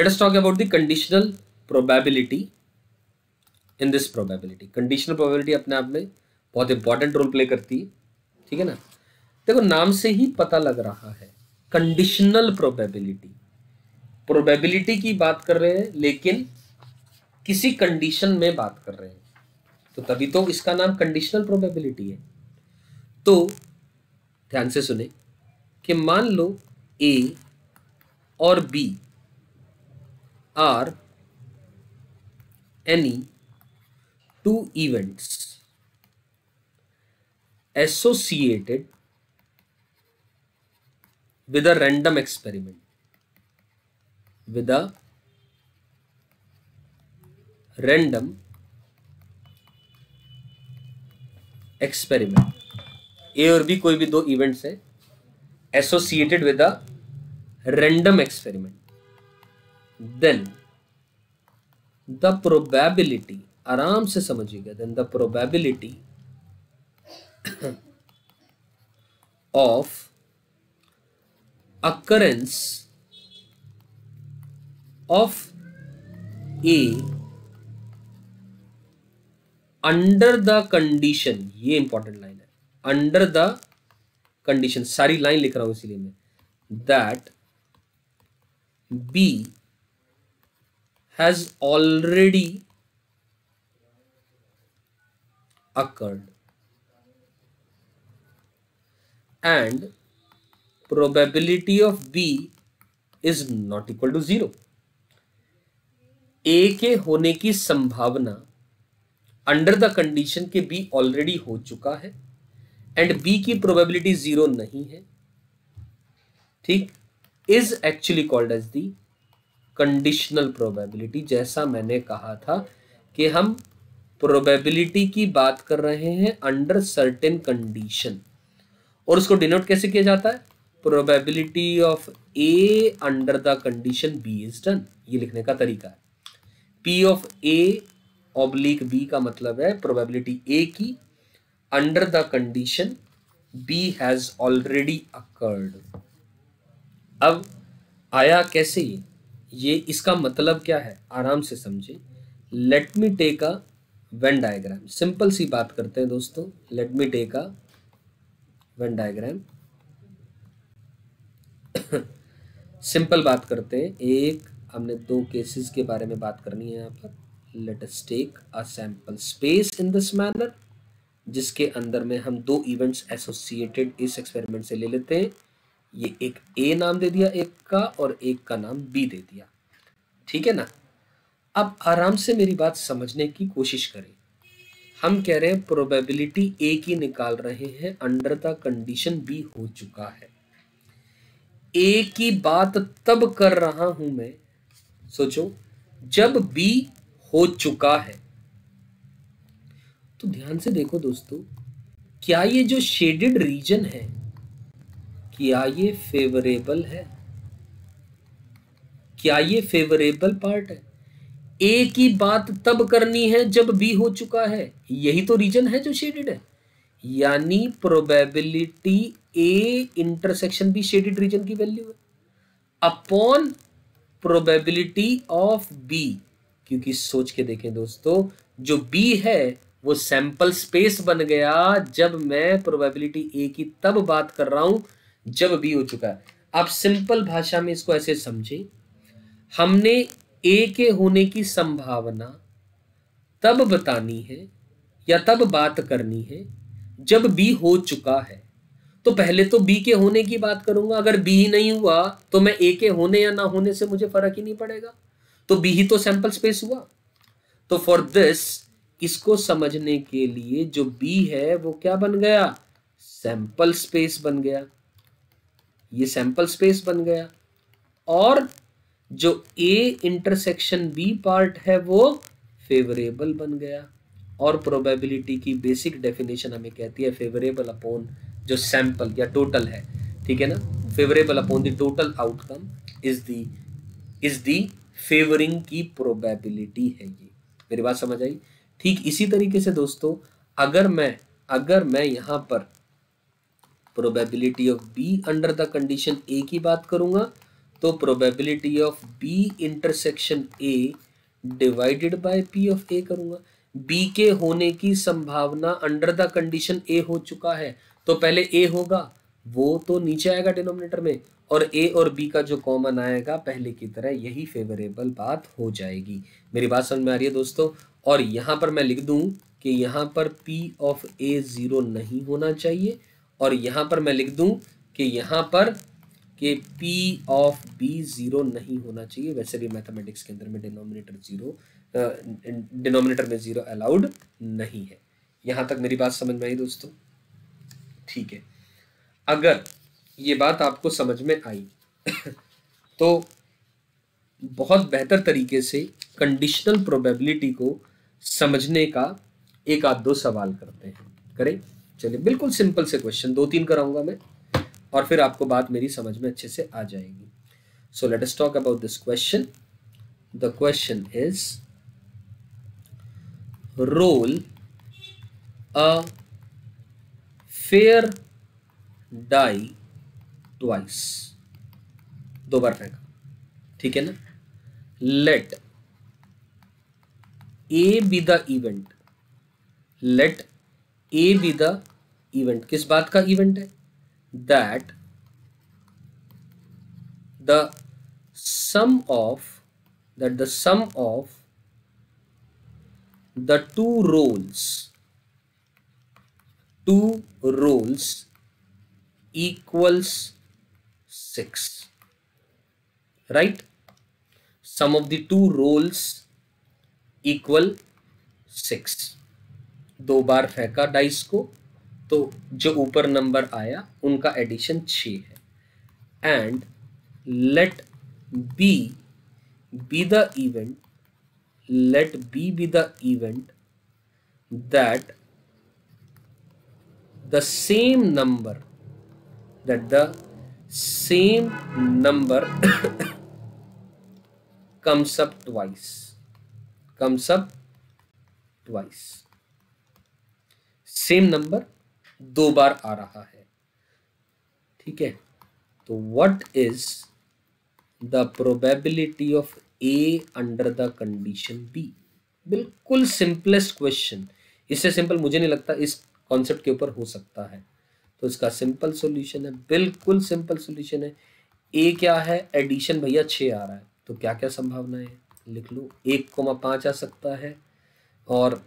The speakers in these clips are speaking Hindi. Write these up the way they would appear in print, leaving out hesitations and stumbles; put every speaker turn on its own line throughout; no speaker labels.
Late us talk about the conditional probability in this probability. Conditional probability अपने आप में बहुत इंपॉर्टेंट रोल प्ले करती है, ठीक है ना। देखो नाम से ही पता लग रहा है, कंडीशनल प्रोबेबिलिटी, प्रोबेबिलिटी की बात कर रहे हैं लेकिन किसी कंडीशन में बात कर रहे हैं, तो तभी तो इसका नाम कंडीशनल प्रोबेबिलिटी है। तो ध्यान से सुने कि मान लो ए और B are any two events associated with a random experiment, with a random experiment। A और बी कोई भी दो इवेंट्स है associated with a random experiment, then the probability, आराम से समझिएगा, then the probability of occurrence of A under the condition, ये इंपॉर्टेंट लाइन है, अंडर द कंडीशन, सारी लाइन लिख रहा हूं इसीलिए मैं, that B has already occurred and probability of B is not equal to 0। A के होने की संभावना अंडर द कंडीशन के B ऑलरेडी हो चुका है एंड B की प्रोबेबिलिटी 0 नहीं है, ठीक, is actually called as the conditional probability. जैसा मैंने कहा था कि हम प्रोबेबिलिटी की बात कर रहे हैं अंडर सर्टेन कंडीशन, और उसको डिनोट कैसे किया जाता है, probability of A under the condition B is done, ये लिखने का तरीका है। P of A oblique B का मतलब है प्रोबेबिलिटी ए की under the condition B has already occurred. अब आया कैसे ये इसका मतलब क्या है, आराम से समझे। Let me take a Venn diagram, simple सी बात करते हैं दोस्तों, let me take a Venn diagram. Simple बात करते हैं, एक हमने दो केसेस के बारे में बात करनी है यहाँ पर। Let us take a sample space in this manner, जिसके अंदर में हम दो इवेंट्स एसोसिएटेड इस एक्सपेरिमेंट से ले लेते हैं। ये एक ए नाम दे दिया एक का, और एक का नाम बी दे दिया, ठीक है ना। अब आराम से मेरी बात समझने की कोशिश करें। हम कह रहे हैं प्रोबेबिलिटी ए की निकाल रहे हैं अंडर द कंडीशन बी हो चुका है। ए की बात तब कर रहा हूं मैं, सोचो, जब बी हो चुका है। तो ध्यान से देखो दोस्तों, क्या ये जो शेडेड रीजन है, क्या ये फेवरेबल है, क्या ये फेवरेबल पार्ट है। ए की बात तब करनी है जब बी हो चुका है, यही तो रीजन है जो शेडेड है, यानी probability A intersection B shaded region की वैल्यू है अपॉन प्रोबेबिलिटी ऑफ बी। क्योंकि सोच के देखें दोस्तों, जो बी है वो सैंपल स्पेस बन गया जब मैं प्रोबेबिलिटी ए की तब बात कर रहा हूं जब बी हो चुका है। आप सिंपल भाषा में इसको ऐसे समझे, हमने ए के होने की संभावना तब बतानी है या तब बात करनी है जब बी हो चुका है। तो पहले तो बी के होने की बात करूंगा, अगर बी ही नहीं हुआ तो मैं ए के होने या ना होने से मुझे फर्क ही नहीं पड़ेगा, तो बी ही तो सैंपल स्पेस हुआ। तो फॉर दिस, इसको समझने के लिए जो बी है वो क्या बन गया, सैंपल स्पेस बन गया, ये सैंपल स्पेस बन गया, और जो ए इंटरसेक्शन बी पार्ट है वो फेवरेबल बन गया। और प्रोबेबिलिटी की बेसिक डेफिनेशन हमें कहती है फेवरेबल अपॉन जो सैंपल या टोटल है, ठीक है ना, favourable upon the total outcome is the favouring की प्रोबेबिलिटी है। ये मेरी बात समझ आई। ठीक इसी तरीके से दोस्तों, अगर मैं यहां पर probability of B under the condition A की बात करूंगा, तो probability of B intersection A divided by P of A करूंगा। बी के होने की संभावना अंडर द कंडीशन ए हो चुका है, तो पहले ए होगा, वो तो नीचे आएगा डिनोमिनेटर में, और ए और बी का जो कॉमन आएगा पहले की तरह यही फेवरेबल बात हो जाएगी। मेरी बात समझ में आ रही है दोस्तों? और यहाँ पर मैं लिख दूं कि यहाँ पर P ऑफ A 0 नहीं होना चाहिए, और यहाँ पर मैं लिख दूं कि यहाँ पर कि P ऑफ B 0 नहीं होना चाहिए। वैसे भी मैथमेटिक्स के अंदर में डिनोमिनेटर में 0 अलाउड नहीं है। यहाँ तक मेरी बात समझ में आई दोस्तों? ठीक है, अगर ये बात आपको समझ में आई तो बहुत बेहतर तरीके से कंडीशनल प्रोबेबिलिटी को समझने का एक आध दो सवाल करते हैं, करें? चलिए, बिल्कुल सिंपल से क्वेश्चन 2-3 कराऊंगा मैं, और फिर आपको बात मेरी समझ में अच्छे से आ जाएगी। So let us talk about this question. The question is roll a fair die twice, 2 बार फेंका, ठीक है ना? Let A be the event, let A be the event, किस बात का इवेंट है? That the sum of the two rolls equals 6, right? Sum of the two rolls equal 6। 2 बार फेंका डाइस को, तो जो ऊपर नंबर आया उनका एडिशन 6 है। And let B be the event, let B be the event that the same number comes up twice, same number 2 बार आ रहा है, ठीक है? तो what is the probability of A under the condition B? बिल्कुल सिंपलेस्ट क्वेश्चन, इससे सिंपल मुझे नहीं लगता इस कॉन्सेप्ट के ऊपर हो सकता है। तो इसका सिंपल सॉल्यूशन है, बिल्कुल सिंपल सॉल्यूशन है। A क्या है? एडिशन भैया 6 आ रहा है, तो क्या क्या संभावना है लिख लो। 1,5 आ सकता है, और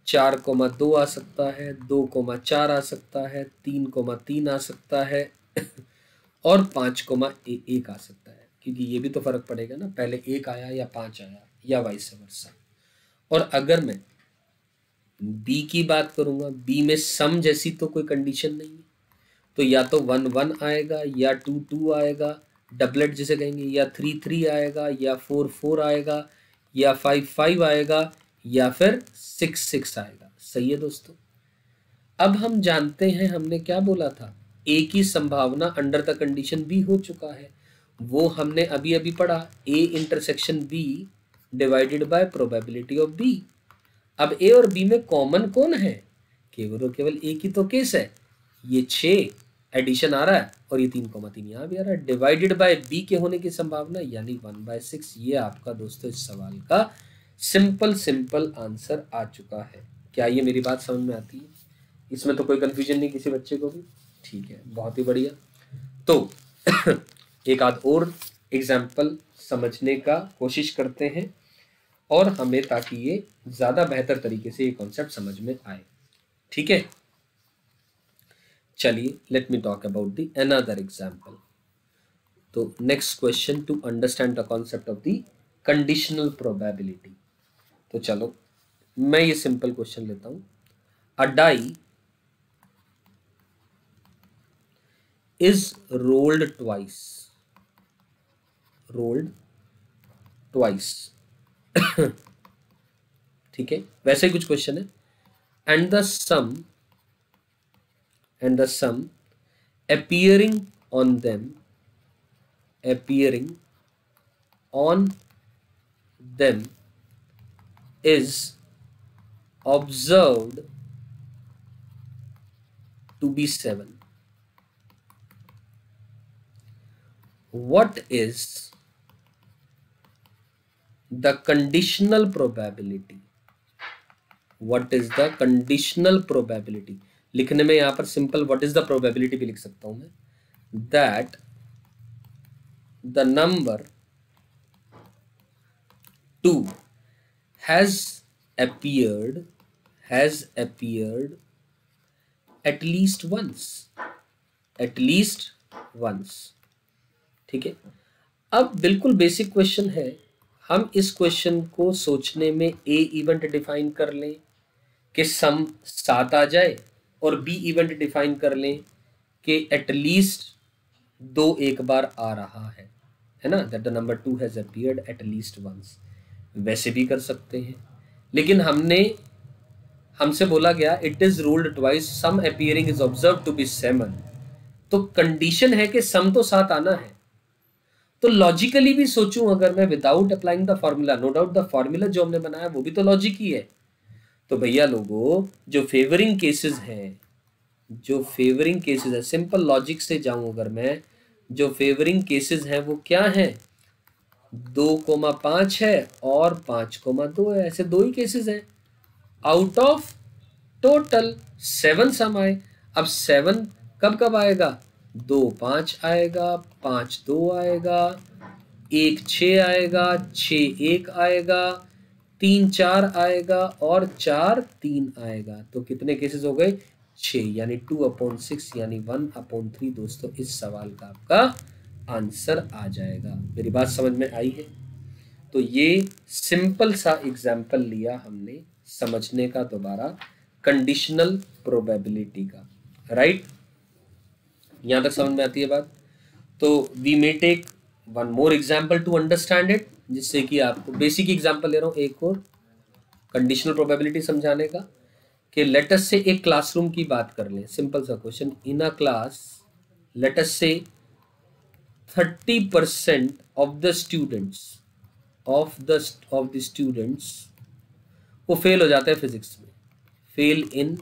4,2 आ सकता है, 2,4 आ सकता है, 3,3 आ सकता है और 5,1 आ सकता है, क्योंकि ये भी तो फर्क पड़ेगा ना, पहले 1 आया या 5 आया या वाइस वर्सा। और अगर मैं बी की बात करूंगा, बी में सम जैसी तो कोई कंडीशन नहीं है, तो या तो 1-1 आएगा, या 2-2 आएगा, डबलेट जिसे कहेंगे, या 3-3 आएगा, या 4-4 आएगा, या 5-5 आएगा, या फिर 6-6 आएगा। सही है दोस्तों? अब हम जानते हैं, हमने क्या बोला था, ए की संभावना अंडर द कंडीशन बी हो चुका है, वो हमने अभी अभी पढ़ा, A intersection B divided by probability of B. अब ए और बी में कॉमन कौन है? केवल और केवल ए की तो केस है, ये 6 एडिशन आ रहा है, और ये 3,3 यहाँ भी आ रहा है, डिवाइडेड बाय बी के होने की संभावना यानी 1/6। ये आपका दोस्तों इस सवाल का सिंपल आंसर आ चुका है। क्या ये मेरी बात समझ में आती है? इसमें तो कोई कंफ्यूजन नहीं किसी बच्चे को भी? ठीक है, बहुत ही बढ़िया। तो एक आध और एग्जाम्पल समझने का कोशिश करते हैं, और हमें ताकि ये ज्यादा बेहतर तरीके से ये कॉन्सेप्ट समझ में आए, ठीक है? चलिए, let me talk about the another example. तो next question to understand the concept of the conditional probability. तो चलो, मैं ये सिंपल क्वेश्चन लेता हूं। A die is rolled twice, ठीक है, वैसे ही कुछ क्वेश्चन है। And the sum appearing on them is observed to be 7, what is the conditional probability, what is the conditional probability, लिखने में यहां पर simple what is the probability भी लिख सकता हूं मैं, that the number 2 has appeared at least once, ठीक है। अब बिल्कुल बेसिक क्वेश्चन है, हम इस क्वेश्चन को सोचने में ए इवेंट डिफाइन कर लें कि सम 7 आ जाए, और बी इवेंट डिफाइन कर लें कि एटलीस्ट 2 एक बार आ रहा है ना, that the number 2 has appeared at least once. वैसे भी कर सकते हैं, लेकिन हमसे बोला गया it is ruled twice, sum appearing is observe to be 7, तो कंडीशन है कि सम तो 7 आना है। तो लॉजिकली भी सोचूं अगर मैं without applying the formula, no doubt the formula जो हमने बनाया वो भी तो लॉजिक ही है। तो भैया लोगों, जो फेवरिंग केसेस हैं, सिंपल लॉजिक से जाऊं अगर मैं, जो फेवरिंग केसेस हैं वो क्या हैं, 2,5 है और 5,2 है, ऐसे 2 ही केसेस हैं आउट ऑफ टोटल 7 सम आए। अब 7 कब कब आएगा, 2 5 आएगा, 5 2 आएगा, 1 6 आएगा, 6 1 आएगा, 3 4 आएगा और 4 3 आएगा। तो कितने केसेस हो गए, 6, यानी 2/6 यानी 1/3 दोस्तों इस सवाल का आपका आंसर आ जाएगा। मेरी बात समझ में आई है? तो ये सिंपल सा एग्जाम्पल लिया हमने समझने का दोबारा कंडीशनल प्रोबेबिलिटी का, राइट? यहां तक समझ में आती है बात? तो we may take one more example to understand it, जिससे कि आपको बेसिक एग्जाम्पल ले रहा हूं एक और कंडीशनल प्रोबेबिलिटी समझाने का, कि लेट अस से एक क्लासरूम की बात कर लें। सिंपल सा क्वेश्चन, इन अ क्लास लेट अस से 30% ऑफ द स्टूडेंट्स वो फेल हो जाते हैं फिजिक्स में, फेल इन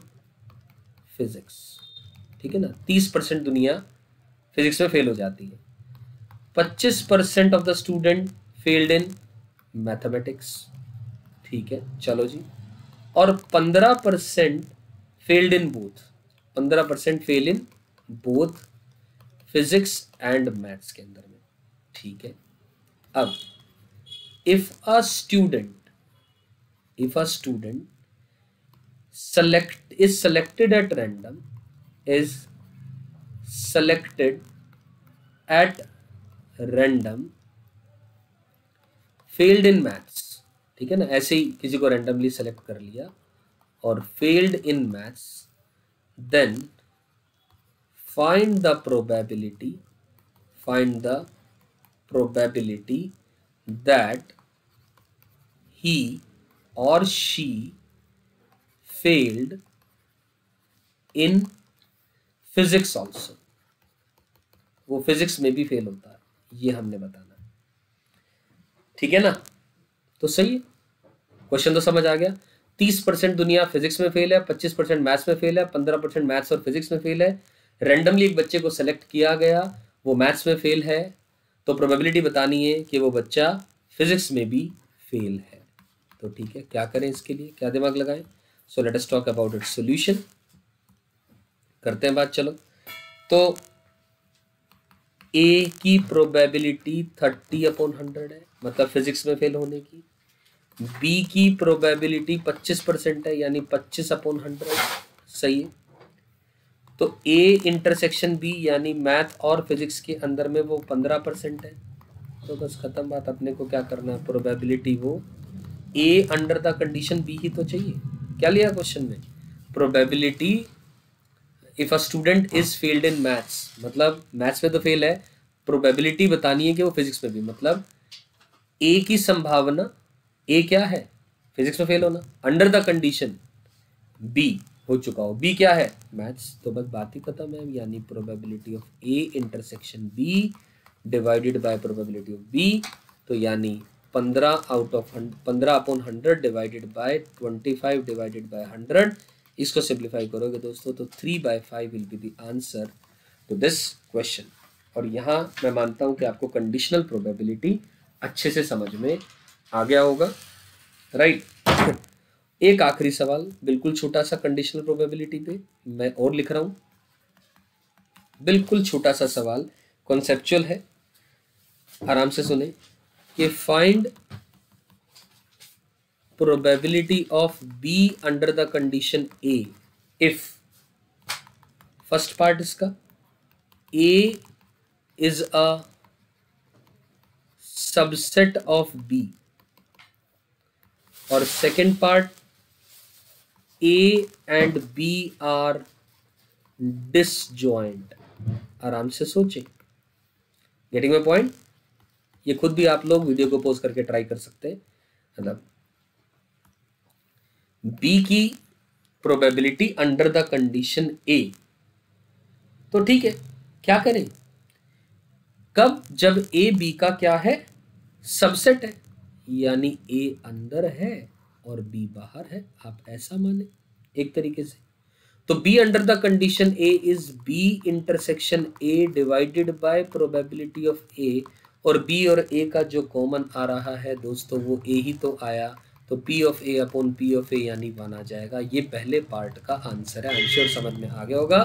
फिजिक्स, ठीक है ना। 30% दुनिया फिजिक्स में फेल हो जाती है, 25% of the student failed in mathematics, ठीक है, चलो जी, और 15% failed in both, 15% fail in both physics and maths के अंदर में, ठीक है। अब if a student is selected at random failed in maths, ठीक है ना, ऐसे ही किसी को रैंडमली सेलेक्ट कर लिया और failed in maths, then find the probability that he or she failed in physics also, वो फिजिक्स में भी फेल होता है, ये हमने बताना है, ठीक है ना। तो सही है, क्वेश्चन तो समझ आ गया। 30% दुनिया फिजिक्स में फेल है, 25% मैथ्स में फेल है, 15% मैथ्स और फिजिक्स में फेल है। रैंडमली एक बच्चे को सेलेक्ट किया गया, वो मैथ्स में फेल है, तो प्रोबेबिलिटी बतानी है कि वो बच्चा फिजिक्स में भी फेल है। तो ठीक है, क्या करें इसके लिए, क्या दिमाग लगाएं? सो let us talk about it's solution, करते हैं बात। चलो, तो ए की प्रोबेबिलिटी 30/100 है, मतलब फिजिक्स में फेल होने की। बी की प्रोबेबिलिटी 25% है, यानी 25/100, सही है। तो ए इंटरसेक्शन बी यानी मैथ और फिजिक्स के अंदर में वो 15% है, तो बस खत्म बात। अपने को क्या करना है, प्रोबेबिलिटी वो ए अंडर द कंडीशन बी ही तो चाहिए। क्या लिया क्वेश्चन में, probability if a student is failed in maths, मतलब मैथ्स में तो फेल है, प्रोबेबिलिटी बतानी है कि वो फिजिक्स में भी, मतलब ए की संभावना, ए क्या है, फिजिक्स में फेल होना, अंडर द कंडीशन बी हो चुका हो, बी क्या है, मैथ्स, तो बस बात ही खत्म है। यानी probability of A intersection B divided by probability of B, तो यानी 15/100 डिवाइडेड बाय 25 डिवाइडेड बाय 100, इसको सिंप्लीफाई करोगे दोस्तों तो 3/5 will be the answer to this question. और यहाँ मैं मानता हूं कि आपको कंडीशनल प्रोबेबिलिटी अच्छे से समझ में आ गया होगा, राइट। एक आखिरी सवाल बिल्कुल छोटा सा कंडीशनल प्रोबेबिलिटी पे मैं और लिख रहा हूं, बिल्कुल छोटा सा सवाल, कॉन्सेप्चुअल है, आराम से सुने कि find probability of B under the condition A if first part इसका A is a subset of B और second part A and B are disjoint। आराम से सोचें, गेटिंग माय पॉइंट। ये खुद भी आप लोग वीडियो को पॉज करके ट्राई कर सकते हैं। मतलब बी की प्रोबेबिलिटी अंडर द कंडीशन ए, तो ठीक है, क्या करें, कब, जब ए बी का क्या है, सबसेट है, यानी ए अंदर है और बी बाहर है, आप ऐसा माने एक तरीके से। तो B under the condition A is B intersection A divided by probability of A, और बी और ए का जो कॉमन आ रहा है दोस्तों वो ए ही तो आया, तो P of A upon P of A यानी 1 आ जाएगा। ये पहले पार्ट का आंसर है, आंसर समझ में आ गया होगा।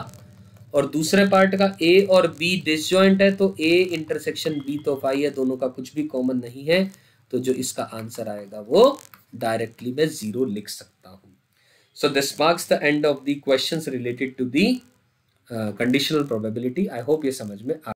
और दूसरे पार्ट का ए और बी डिसजॉइंट है, तो ए इंटरसेक्शन बी तो पाई है, दोनों का कुछ भी कॉमन नहीं है, तो जो इसका आंसर आएगा वो डायरेक्टली मैं 0 लिख सकता हूं। So this marks the end of the questions related to the conditional probability. I hope ये समझ में आ